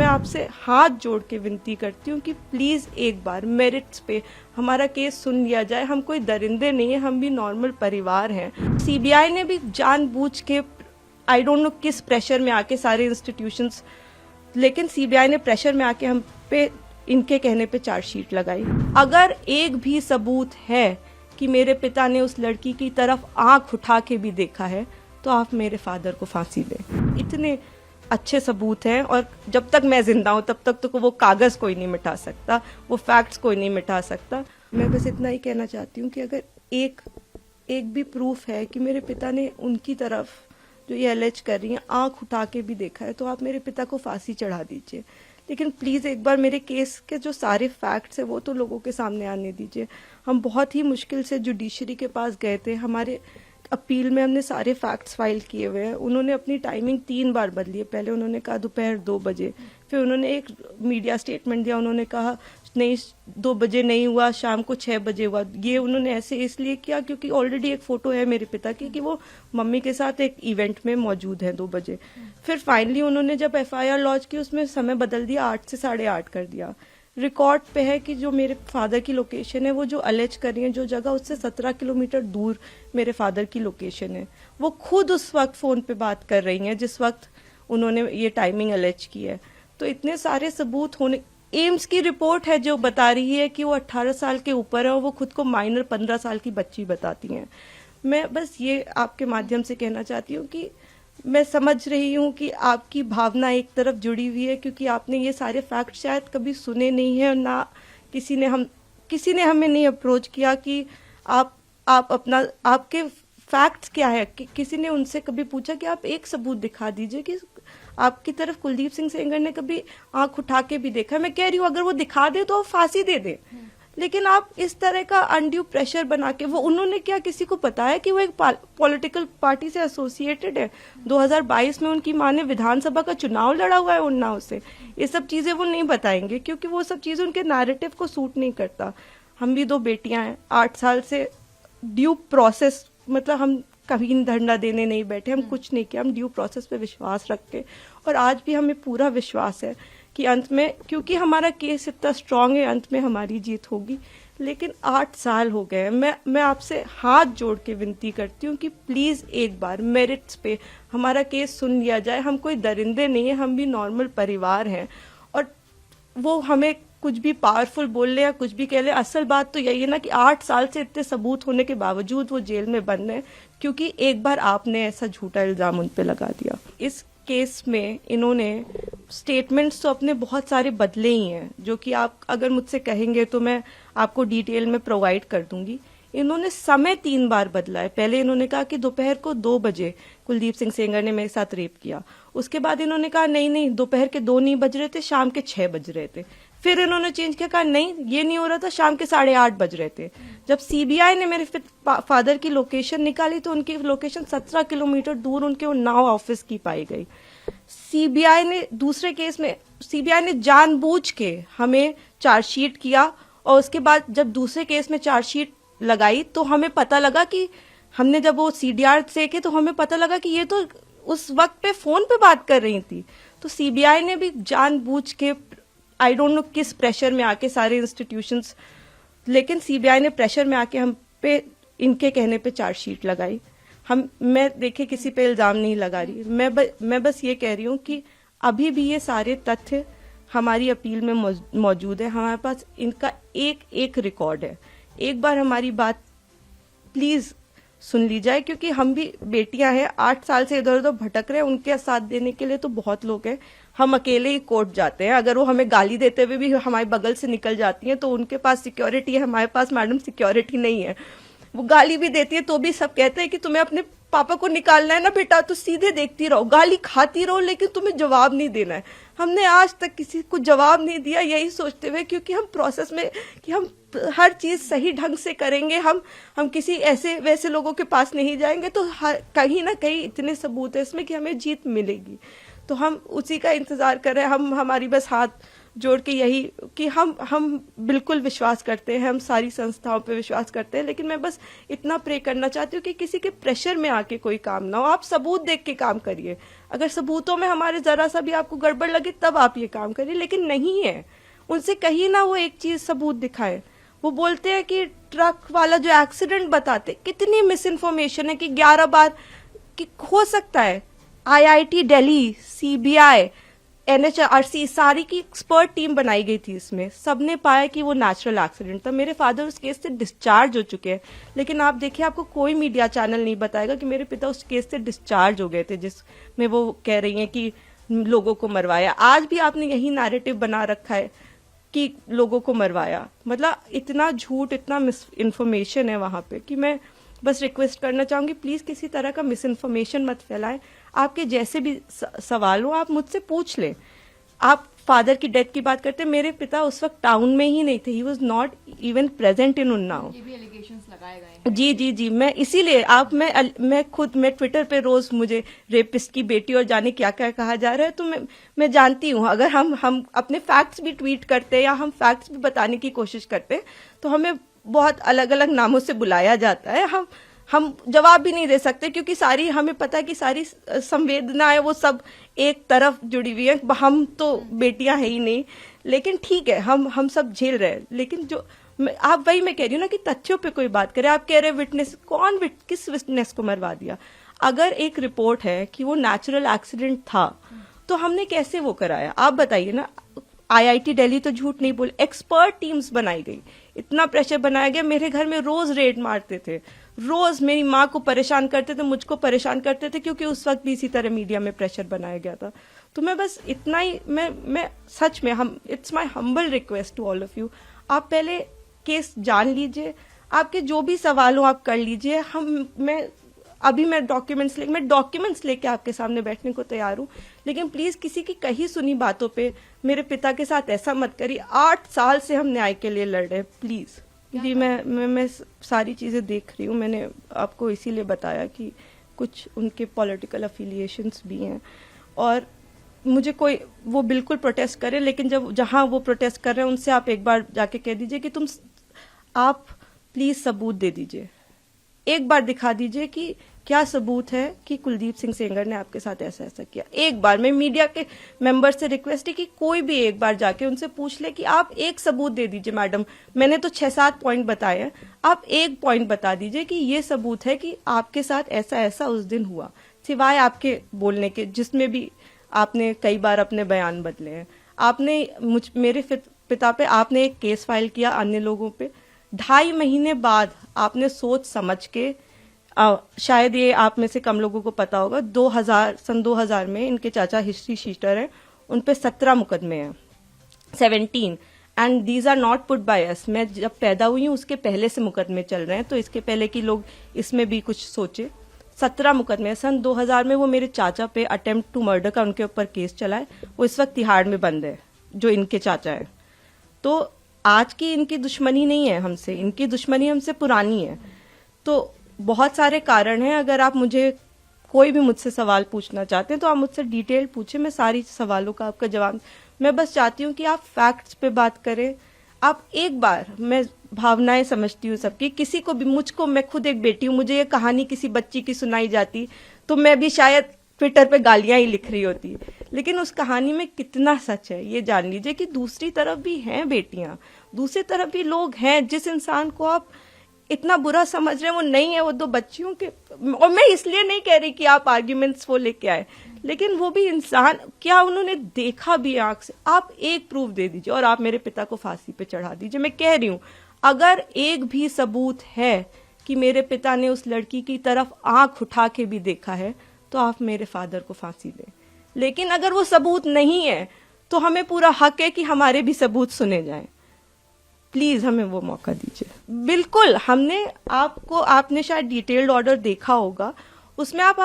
मैं आपसे हाथ जोड़ के विनती करती हूँ कि प्लीज़ एक बार मेरिट्स पे हमारा केस सुन लिया जाए। हम कोई दरिंदे नहीं हैं, हम भी नॉर्मल परिवार हैं। सीबीआई ने भी जानबूझ के आई डोंट नो किस प्रेशर में आके सारे इंस्टीट्यूशंस, लेकिन सीबीआई ने प्रेशर में आके हम पे इनके कहने पे चार्जशीट लगाई। अगर एक भी सबूत है कि मेरे पिता ने उस लड़की की तरफ आंख उठा के भी देखा है तो आप मेरे फादर को फांसी दें। इतने अच्छे सबूत हैं और जब तक मैं जिंदा हूं तब तक तो वो कागज कोई नहीं मिटा सकता, वो फैक्ट्स कोई नहीं मिटा सकता। मैं बस इतना ही कहना चाहती हूँ कि अगर एक भी प्रूफ है कि मेरे पिता ने उनकी तरफ जो ये एलेज कर रही हैं आंख उठा के भी देखा है तो आप मेरे पिता को फांसी चढ़ा दीजिए। लेकिन प्लीज़ एक बार मेरे केस के जो सारे फैक्ट्स हैं वो तो लोगों के सामने आने दीजिए। हम बहुत ही मुश्किल से जुडिशरी के पास गए थे, हमारे अपील में हमने सारे फैक्ट्स फाइल किए हुए हैं। उन्होंने अपनी टाइमिंग 3 बार बदली है। पहले उन्होंने कहा दोपहर 2 बजे, फिर उन्होंने एक मीडिया स्टेटमेंट दिया, उन्होंने कहा नहीं 2 बजे नहीं हुआ, शाम को 6 बजे हुआ। ये उन्होंने ऐसे इसलिए किया क्योंकि ऑलरेडी एक फोटो है मेरे पिता की कि वो मम्मी के साथ एक इवेंट में मौजूद है 2 बजे। फिर फाइनली उन्होंने जब FIR लॉन्च की उसमें समय बदल दिया, 8 से 8:30 कर दिया। रिकॉर्ड पे है कि जो मेरे फादर की लोकेशन है वो जो अलेज कर रही है जो जगह, उससे 17 किलोमीटर दूर मेरे फादर की लोकेशन है। वो खुद उस वक्त फोन पे बात कर रही हैं जिस वक्त उन्होंने ये टाइमिंग अलेज की है। तो इतने सारे सबूत होने, एम्स की रिपोर्ट है जो बता रही है कि वो 18 साल के ऊपर है और वो खुद को माइनर 15 साल की बच्ची बताती हैं। मैं बस ये आपके माध्यम से कहना चाहती हूँ कि मैं समझ रही हूँ कि आपकी भावना एक तरफ जुड़ी हुई है क्योंकि आपने ये सारे फैक्ट शायद कभी सुने नहीं है और ना किसी ने हमें नहीं अप्रोच किया कि आप अपना आपके फैक्ट्स क्या है। किसी ने उनसे कभी पूछा कि आप एक सबूत दिखा दीजिए कि आपकी तरफ कुलदीप सिंह सेंगर ने कभी आंख उठा के भी देखा। मैं कह रही हूँ अगर वो दिखा दे तो फांसी दे दे, लेकिन आप इस तरह का अनड्यू प्रेशर बना के, वो उन्होंने क्या किसी को बताया कि वो एक पॉलिटिकल पार्टी से एसोसिएटेड है। 2022 में उनकी माँ ने विधानसभा का चुनाव लड़ा हुआ है उन्नाव से। ये सब चीजें वो नहीं बताएंगे क्योंकि वो सब चीजें उनके नैरेटिव को सूट नहीं करता। हम भी 2 बेटियां हैं, 8 साल से ड्यू प्रोसेस, मतलब हम कभी धरना देने नहीं बैठे, हम कुछ नहीं किया, हम ड्यू प्रोसेस पे विश्वास रखते और आज भी हमें पूरा विश्वास है कि अंत में, क्योंकि हमारा केस इतना स्ट्रांग है, अंत में हमारी जीत होगी। लेकिन 8 साल हो गए। मैं आपसे हाथ जोड़ के विनती करती हूँ कि प्लीज एक बार मेरिट्स पे हमारा केस सुन लिया जाए। हम कोई दरिंदे नहीं है, हम भी नॉर्मल परिवार हैं और वो हमें कुछ भी पावरफुल बोल ले या कुछ भी कह ले, असल बात तो यही है ना कि 8 साल से इतने सबूत होने के बावजूद वो जेल में बंद है क्योंकि एक बार आपने ऐसा झूठा इल्जाम उन पे लगा दिया। इस केस में इन्होंने स्टेटमेंट्स तो अपने बहुत सारे बदले ही हैं जो कि आप अगर मुझसे कहेंगे तो मैं आपको डिटेल में प्रोवाइड कर दूंगी। इन्होंने समय 3 बार बदला है। पहले इन्होंने कहा कि दोपहर को 2 बजे कुलदीप सिंह सेंगर ने मेरे साथ रेप किया। उसके बाद इन्होंने कहा नहीं दोपहर के 2 नहीं बज रहे थे, शाम के 6 बज रहे थे। फिर इन्होंने चेंज किया, कहा नहीं ये नहीं हो रहा था, शाम के 8:30 बज रहे थे। जब सीबीआई ने मेरे फादर की लोकेशन निकाली तो उनकी लोकेशन 17 किलोमीटर दूर उनके उन्नाव ऑफिस की पाई गई। सीबीआई ने दूसरे केस में सीबीआई ने जानबूझ के हमें चार्जशीट किया और उसके बाद जब दूसरे केस में चार्जशीट लगाई तो हमें पता लगा कि हमने जब वो CDR देखे तो हमें पता लगा कि ये तो उस वक्त पे फोन पे बात कर रही थी। तो सीबीआई ने भी जानबूझ के आई डोंट नो किस प्रेशर में आके सारे इंस्टीट्यूशंस, लेकिन सीबीआई ने प्रेशर में आके हम पे इनके कहने पे चार्जशीट लगाई। मैं देखिए किसी पे इल्जाम नहीं लगा रही, मैं बस ये कह रही हूँ कि अभी भी ये सारे तथ्य हमारी अपील में मौजूद है। हमारे पास इनका एक रिकॉर्ड है। एक बार हमारी बात प्लीज सुन ली जाए क्योंकि हम भी बेटियां हैं, 8 साल से इधर उधर भटक रहे हैं। उनके साथ देने के लिए तो बहुत लोग हैं। हम अकेले ही कोर्ट जाते हैं, अगर वो हमें गाली देते हुए भी हमारे बगल से निकल जाती हैं तो उनके पास सिक्योरिटी है, हमारे पास मैडम सिक्योरिटी नहीं है। वो गाली भी देती है तो भी सब कहते हैं कि तुम्हें अपने पापा को निकालना है ना बेटा, तो सीधे देखती रहो, गाली खाती रहो, लेकिन तुम्हें जवाब नहीं देना है। हमने आज तक किसी को जवाब नहीं दिया, यही सोचते हुए क्योंकि हम प्रोसेस में कि हम हर चीज सही ढंग से करेंगे, हम किसी ऐसे वैसे लोगों के पास नहीं जाएंगे तो कहीं ना कहीं इतने सबूत है इसमें कि हमें जीत मिलेगी। तो हम उसी का इंतजार कर रहे हैं। हमारी बस हाथ जोड़ के यही कि हम बिल्कुल विश्वास करते हैं, हम सारी संस्थाओं पे विश्वास करते हैं, लेकिन मैं बस इतना प्रे करना चाहती हूँ कि किसी के प्रेशर में आके कोई काम ना हो। आप सबूत देख के काम करिए। अगर सबूतों में हमारे जरा सा भी आपको गड़बड़ लगे तब आप ये काम करिए, लेकिन नहीं है। उनसे कहीं ना वो एक चीज सबूत दिखाए। वो बोलते हैं कि ट्रक वाला जो एक्सीडेंट बताते, कितनी मिस इन्फॉर्मेशन है कि 11 बार कि हो सकता है IIT दिल्ली, CBI, NHRC सारी की एक्सपर्ट टीम बनाई गई थी। इसमें सबने पाया कि वो नेचुरल एक्सीडेंट था। मेरे फादर उस केस से डिस्चार्ज हो चुके हैं, लेकिन आप देखिए आपको कोई मीडिया चैनल नहीं बताएगा कि मेरे पिता उस केस से डिस्चार्ज हो गए थे, जिसमें वो कह रही हैं कि लोगों को मरवाया। आज भी आपने यही नैरेटिव बना रखा है कि लोगों को मरवाया। मतलब इतना झूठ, इतना मिस इन्फॉर्मेशन है वहां पे कि मैं बस रिक्वेस्ट करना चाहूंगी, प्लीज किसी तरह का मिस इन्फॉर्मेशन मत फैलाएं। आपके जैसे भी सवाल हो आप मुझसे पूछ लें। आप फादर की डेथ की बात करते हैं, मेरे पिता उस वक्त टाउन में ही नहीं थे, he was not even present in Unnao. ये भी एलिगेशंस लगाए गए हैं। जी, मैं इसीलिए मैं ट्विटर पे रोज मुझे रेपिस्ट की बेटी और जाने क्या क्या कहा जा रहा है, तो मैं जानती हूँ अगर हम अपने फैक्ट्स भी ट्वीट करते हैं या हम फैक्ट्स भी बताने की कोशिश करते हैं तो हमें बहुत अलग अलग नामों से बुलाया जाता है। हम जवाब भी नहीं दे सकते, क्योंकि सारी हमें पता है कि सारी संवेदनाएं वो सब एक तरफ जुड़ी हुई है। हम तो बेटियां है ही नहीं, लेकिन ठीक है हम सब झेल रहे हैं। लेकिन जो आप वही मैं कह रही हूँ ना कि तथ्यों पे कोई बात करे। आप कह रहे विटनेस, किस विटनेस को मरवा दिया? अगर एक रिपोर्ट है कि वो नेचुरल एक्सीडेंट था तो हमने कैसे वो कराया? आप बताइए ना। IIT दिल्ली तो झूठ नहीं बोले, एक्सपर्ट टीम्स बनाई गई, इतना प्रेशर बनाया गया। मेरे घर में रोज रेड मारते थे, रोज मेरी माँ को परेशान करते थे, मुझको परेशान करते थे, क्योंकि उस वक्त भी इसी तरह मीडिया में प्रेशर बनाया गया था। तो मैं बस इतना ही, मैं सच में it's my humble request to all of you, आप पहले केस जान लीजिए, आपके जो भी सवाल हो आप कर लीजिए। मैं डॉक्यूमेंट्स लेके आपके सामने बैठने को तैयार हूँ, लेकिन प्लीज किसी की कही सुनी बातों पे मेरे पिता के साथ ऐसा मत करिए। 8 साल से हम न्याय के लिए लड़ रहे हैं, प्लीज। जी, मैं सारी चीजें देख रही हूँ। मैंने आपको इसीलिए बताया कि कुछ उनके पॉलिटिकल अफिलिएशंस भी हैं, और मुझे कोई वो बिल्कुल प्रोटेस्ट करे, लेकिन जहां वो प्रोटेस्ट कर रहे हैं उनसे आप एक बार जाके कह दीजिए कि आप प्लीज सबूत दे दीजिए, एक बार दिखा दीजिए कि क्या सबूत है कि कुलदीप सिंह सेंगर ने आपके साथ ऐसा ऐसा किया। एक बार मैं मीडिया के मेंबर से रिक्वेस्ट है कि कोई भी एक बार जाके उनसे पूछ ले कि आप एक सबूत दे दीजिए। मैडम, मैंने तो 6-7 पॉइंट बताए हैं, आप एक पॉइंट बता दीजिए कि ये सबूत है कि आपके साथ ऐसा ऐसा उस दिन हुआ, सिवाय आपके बोलने के, जिसमें भी आपने कई बार अपने बयान बदले हैं। आपने मेरे पिता पे आपने एक केस फाइल किया, अन्य लोगों पे 2.5 महीने बाद आपने सोच समझ के, शायद ये आप में से कम लोगों को पता होगा, 2000 में इनके चाचा हिस्ट्री शीटर हैं, उन पे 17 मुकदमे हैं, 17, and these are not put by us. मैं जब पैदा हुई हूँ उसके पहले से मुकदमे चल रहे हैं, तो इसके पहले कि लोग इसमें भी कुछ सोचे। 17 मुकदमे सन 2000 में वो मेरे चाचा पे अटेम्प्ट टू मर्डर का उनके ऊपर केस चला है, वो इस वक्त तिहाड़ में बंद है, जो इनके चाचा है। तो आज की इनकी दुश्मनी नहीं है हमसे, इनकी दुश्मनी हमसे पुरानी है। तो बहुत सारे कारण हैं। अगर आप कोई भी मुझसे सवाल पूछना चाहते हैं तो आप मुझसे डिटेल पूछे, मैं सारी सवालों का आपका जवाब। मैं बस चाहती हूँ कि आप फैक्ट्स पे बात करें। आप एक बार, मैं भावनाएं समझती हूँ सबकी, किसी को भी, मैं खुद एक बेटी हूँ, मुझे ये कहानी किसी बच्ची की सुनाई जाती तो मैं भी शायद ट्विटर पे गालियां ही लिख रही होती, लेकिन उस कहानी में कितना सच है ये जान लीजिए कि दूसरी तरफ भी हैं बेटियां, दूसरी तरफ भी लोग हैं। जिस इंसान को आप इतना बुरा समझ रहे हैं वो नहीं है, वो 2 बच्चियों के, और मैं इसलिए नहीं कह रही कि आप आर्ग्यूमेंट्स वो लेके आए, लेकिन वो भी इंसान, क्या उन्होंने देखा भी आंख से? आप एक प्रूफ दे दीजिए और आप मेरे पिता को फांसी पे चढ़ा दीजिए। मैं कह रही हूं, अगर एक भी सबूत है कि मेरे पिता ने उस लड़की की तरफ आंख उठा के भी देखा है तो आप मेरे फादर को फांसी दें। लेकिन अगर वो सबूत नहीं है तो हमें पूरा हक है कि हमारे भी सबूत सुने जाएं। प्लीज हमें वो मौका दीजिए। बिल्कुल, आपने शायद डिटेल्ड ऑर्डर देखा होगा, उसमें आप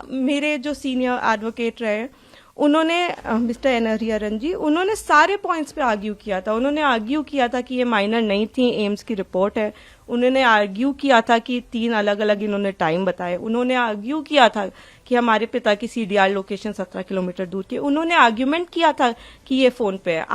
मेरे जो सीनियर एडवोकेट रहे, उन्होंने, मिस्टर एन हरिहरन जी, उन्होंने सारे पॉइंट्स पे आर्ग्यू किया था। उन्होंने आर्ग्यू किया था कि ये माइनर नहीं थी, एम्स की रिपोर्ट है। उन्होंने आर्ग्यू किया था कि 3 अलग अलग इन्होंने टाइम बताए। उन्होंने आर्ग्यू किया था कि हमारे पिता की CDR लोकेशन 17 किलोमीटर दूर की। उन्होंने आर्ग्यूमेंट किया था कि ये फोन पे है।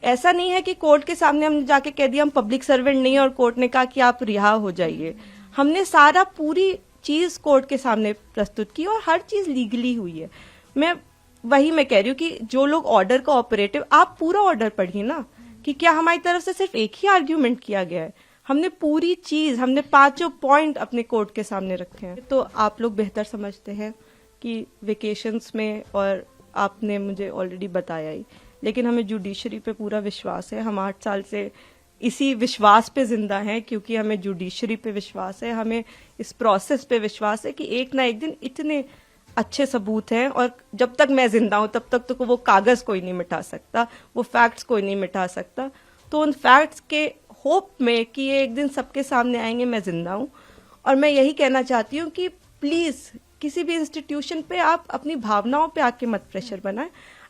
ऐसा नहीं है कि कोर्ट के सामने हमने जाके कह दिया हम पब्लिक सर्वेंट नहीं है और कोर्ट ने कहा कि आप रिहा हो जाइए। हमने सारा पूरी चीज कोर्ट के सामने प्रस्तुत की और हर चीज लीगली हुई है। मैं कह रही हूँ कि जो लोग ऑर्डर का ऑपरेटिव, आप पूरा ऑर्डर पढ़िए ना कि क्या हमारी तरफ से सिर्फ एक ही आर्ग्यूमेंट किया गया है। हमने पूरी चीज, हमने 5 पॉइंट अपने कोर्ट के सामने रखे हैं। तो आप लोग बेहतर समझते हैं कि वेकेशंस में, और आपने मुझे ऑलरेडी बताया ही, लेकिन हमें जुडिशरी पे पूरा विश्वास है। हम 8 साल से इसी विश्वास पे जिंदा हैं क्योंकि हमें जुडिशरी पे विश्वास है, हमें इस प्रोसेस पे विश्वास है कि एक ना एक दिन इतने अच्छे सबूत हैं, और जब तक मैं जिंदा हूं तब तक तो वो कागज कोई नहीं मिटा सकता, वो फैक्ट्स कोई नहीं मिटा सकता। तो उन फैक्ट्स के होप में कि ये एक दिन सबके सामने आएंगे, मैं जिंदा हूं। और मैं यही कहना चाहती हूँ कि प्लीज किसी भी इंस्टीट्यूशन पे आप अपनी भावनाओं पे आके मत प्रेशर बनाएं।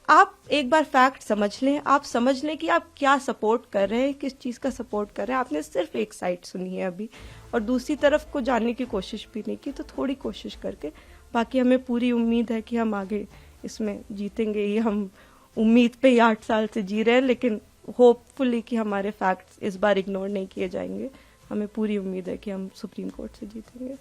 आप एक बार फैक्ट समझ लें, आप समझ लें कि आप क्या सपोर्ट कर रहे हैं, किस चीज का सपोर्ट कर रहे हैं। आपने सिर्फ एक साइड सुनी है अभी, और दूसरी तरफ को जानने की कोशिश भी नहीं की। तो थोड़ी कोशिश करके, बाकी हमें पूरी उम्मीद है कि हम आगे इसमें जीतेंगे। ये हम उम्मीद पे ही 8 साल से जी रहे हैं, लेकिन होपफुली कि हमारे फैक्ट्स इस बार इग्नोर नहीं किए जाएंगे। हमें पूरी उम्मीद है कि हम सुप्रीम कोर्ट से जीतेंगे।